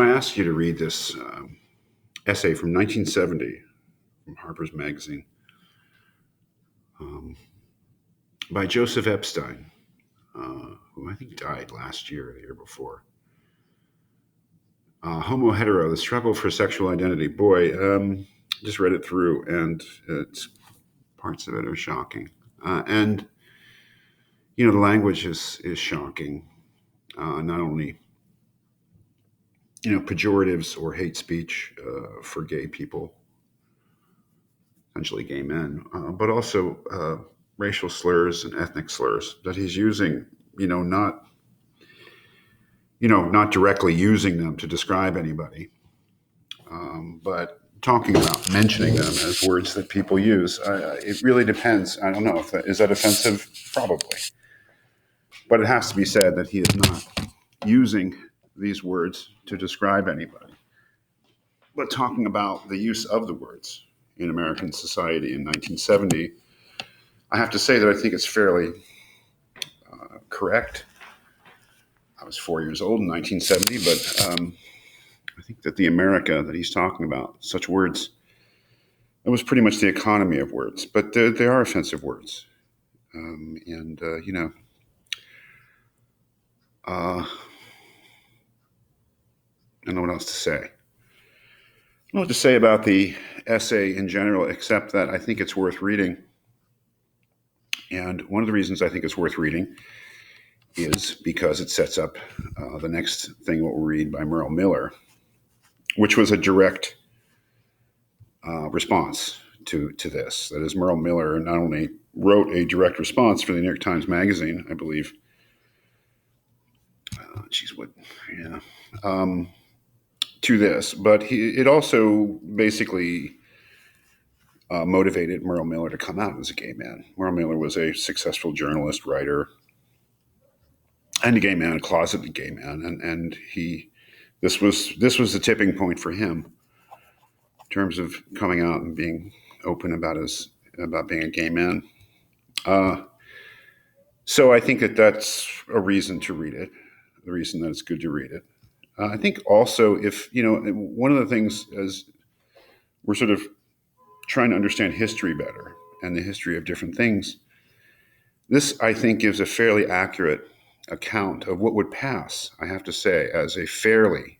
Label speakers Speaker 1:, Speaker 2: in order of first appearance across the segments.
Speaker 1: I asked you to read this essay from 1970 from Harper's Magazine um, by Joseph Epstein, who I think died last year or the year before. Homo Hetero, the struggle for sexual identity. Boy, just read it through, and parts of it are shocking. And, the language is shocking. Not only, pejoratives or hate speech for gay people, essentially gay men, but also racial slurs and ethnic slurs that he's using, not not directly using them to describe anybody, but talking about mentioning them as words that people use. It really depends. I don't know if is that offensive, probably, but it has to be said that he is not using these words to describe anybody, but talking about the use of the words in American society in 1970. I have to say that I think it's fairly correct. I was 4 years old in 1970, but I think that the America that he's talking about, such words, it was pretty much the economy of words, but they are offensive words. And, I don't know what else to say. I don't know what to say about the essay in general, except that I think it's worth reading. And one of the reasons I think it's worth reading is because it sets up the next thing we'll read by Merle Miller, which was a direct response to this. That is, Merle Miller not only wrote a direct response for the New York Times Magazine, I believe. To this, but it also basically motivated Merle Miller to come out as a gay man. Merle Miller was a successful journalist, writer, and a gay man, a closeted gay man, and this was the tipping point for him in terms of coming out and being open about being a gay man. So I think that that's a reason to read it. The reason that it's good to read it. I think also if one of the things as we're sort of trying to understand history better and the history of different things, this I think gives a fairly accurate account of what would pass, I have to say, as a fairly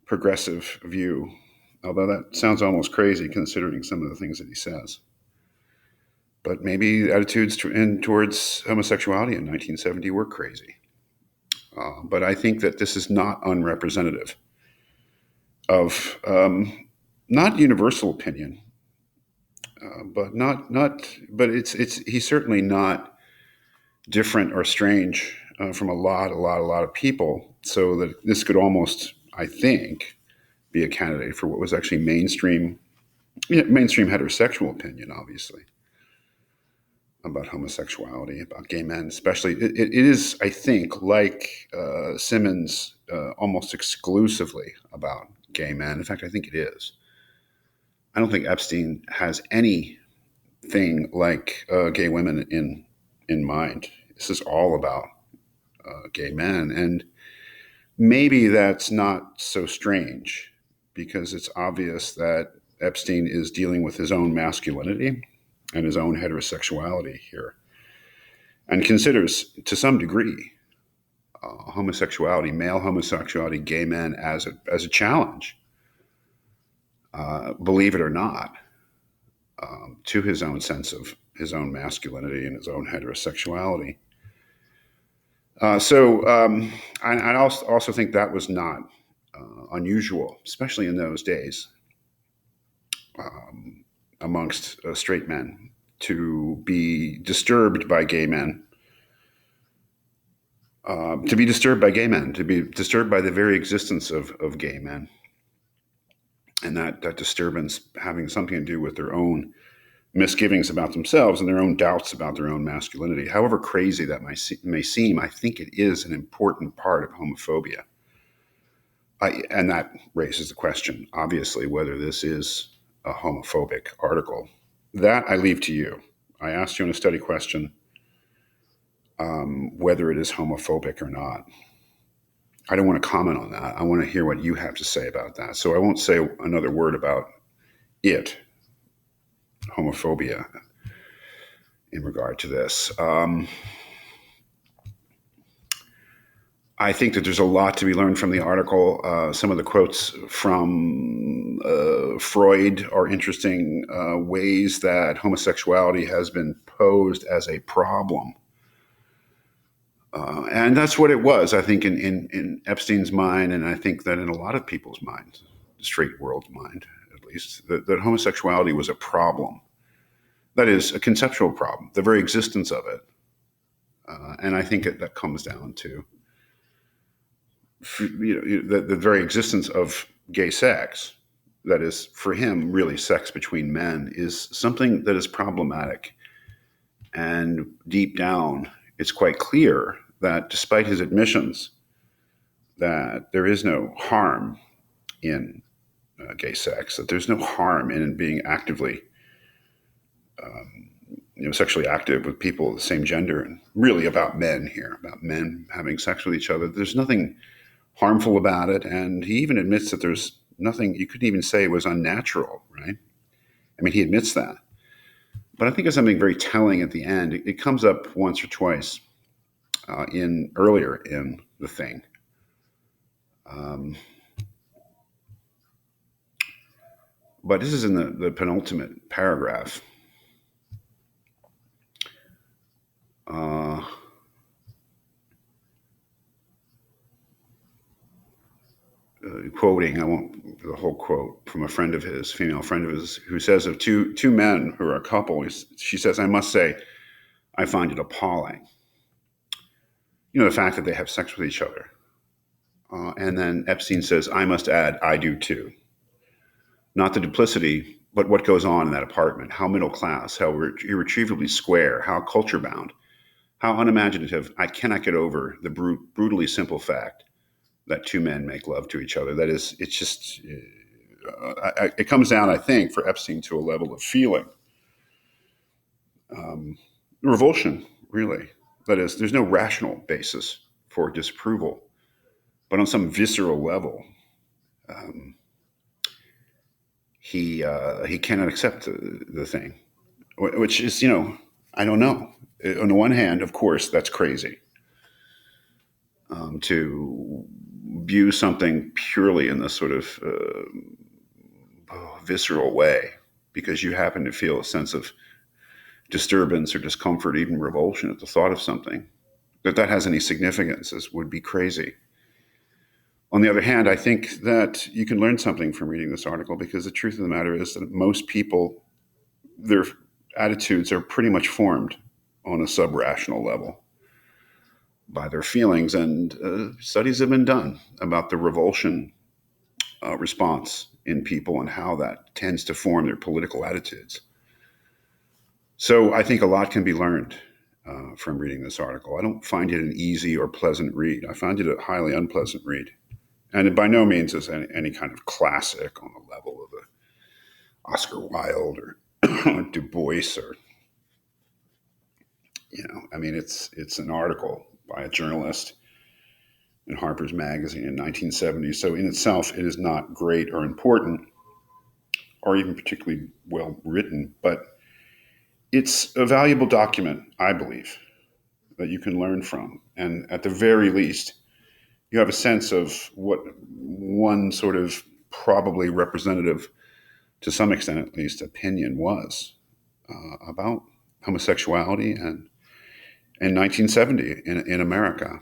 Speaker 1: progressive view, although that sounds almost crazy considering some of the things that he says. But maybe attitudes towards homosexuality in 1970 were crazy. But I think that this is not unrepresentative of not universal opinion, but but it's he's certainly not different or strange from a lot of people. So that this could almost, I think, be a candidate for what was actually mainstream heterosexual opinion, obviously, about homosexuality, about gay men, especially. It is, I think, like Simmons, almost exclusively about gay men. In fact, I think it is. I don't think Epstein has anything like gay women in mind. This is all about gay men, and maybe that's not so strange because it's obvious that Epstein is dealing with his own masculinity and his own heterosexuality here, and considers to some degree homosexuality, male homosexuality, gay men as a challenge. Believe it or not, to his own sense of his own masculinity and his own heterosexuality. I also think that was not unusual, especially in those days, amongst straight men, to be disturbed by gay men, to be disturbed by the very existence of gay men, and that disturbance having something to do with their own misgivings about themselves and their own doubts about their own masculinity. However crazy that may seem, I think it is an important part of homophobia. And that raises the question, obviously, whether this is a homophobic article. That I leave to you. I asked you in a study question whether it is homophobic or not. I don't want to comment on that. I want to hear what you have to say about that. So I won't say another word about it, homophobia, in regard to this. I think that there's a lot to be learned from the article. Some of the quotes from Freud are interesting, ways that homosexuality has been posed as a problem. And that's what it was, I think, in Epstein's mind, and I think that in a lot of people's minds, the straight world's mind, at least, that homosexuality was a problem. That is a conceptual problem, the very existence of it. And I think that comes down to the very existence of gay sex. That is, for him, really sex between men is something that is problematic. And deep down, it's quite clear that despite his admissions that there is no harm in gay sex, that there's no harm in being actively, sexually active with people of the same gender, and really about men here, about men having sex with each other. There's nothing harmful about it, and he even admits that there's nothing, you couldn't even say it was unnatural, right? I mean, he admits that. But I think it's something very telling at the end. It comes up once or twice earlier in the thing. But this is in the penultimate paragraph. Quoting, I won't the whole quote, from a friend of his, female friend of his, who says of two men who are a couple, she says, "I must say, I find it appalling. The fact that they have sex with each other." And then Epstein says, "I must add, I do too. Not the duplicity, but what goes on in that apartment, how middle class, how irretrievably square, how culture bound, how unimaginative. I cannot get over the brutally simple fact that two men make love to each other." That is, it's just, it comes down, I think, for Epstein to a level of feeling. Revulsion, really. That is, there's no rational basis for disapproval, but on some visceral level, he cannot accept the thing, which is, I don't know. On the one hand, of course, that's crazy. To view something purely in this sort of visceral way because you happen to feel a sense of disturbance or discomfort, even revulsion at the thought of something, that has any significance would be crazy. On the other hand, I think that you can learn something from reading this article, because the truth of the matter is that most people, their attitudes are pretty much formed on a sub-rational level by their feelings, and studies have been done about the revulsion response in people and how that tends to form their political attitudes. So I think a lot can be learned from reading this article. I don't find it an easy or pleasant read. I find it a highly unpleasant read. And it by no means is any kind of classic on the level of Oscar Wilde or Du Bois or, I mean, it's an article by a journalist in Harper's Magazine in 1970. So in itself, it is not great or important or even particularly well written, but it's a valuable document, I believe, that you can learn from. And at the very least, you have a sense of what one sort of probably representative, to some extent at least, opinion was about homosexuality and in 1970 in America.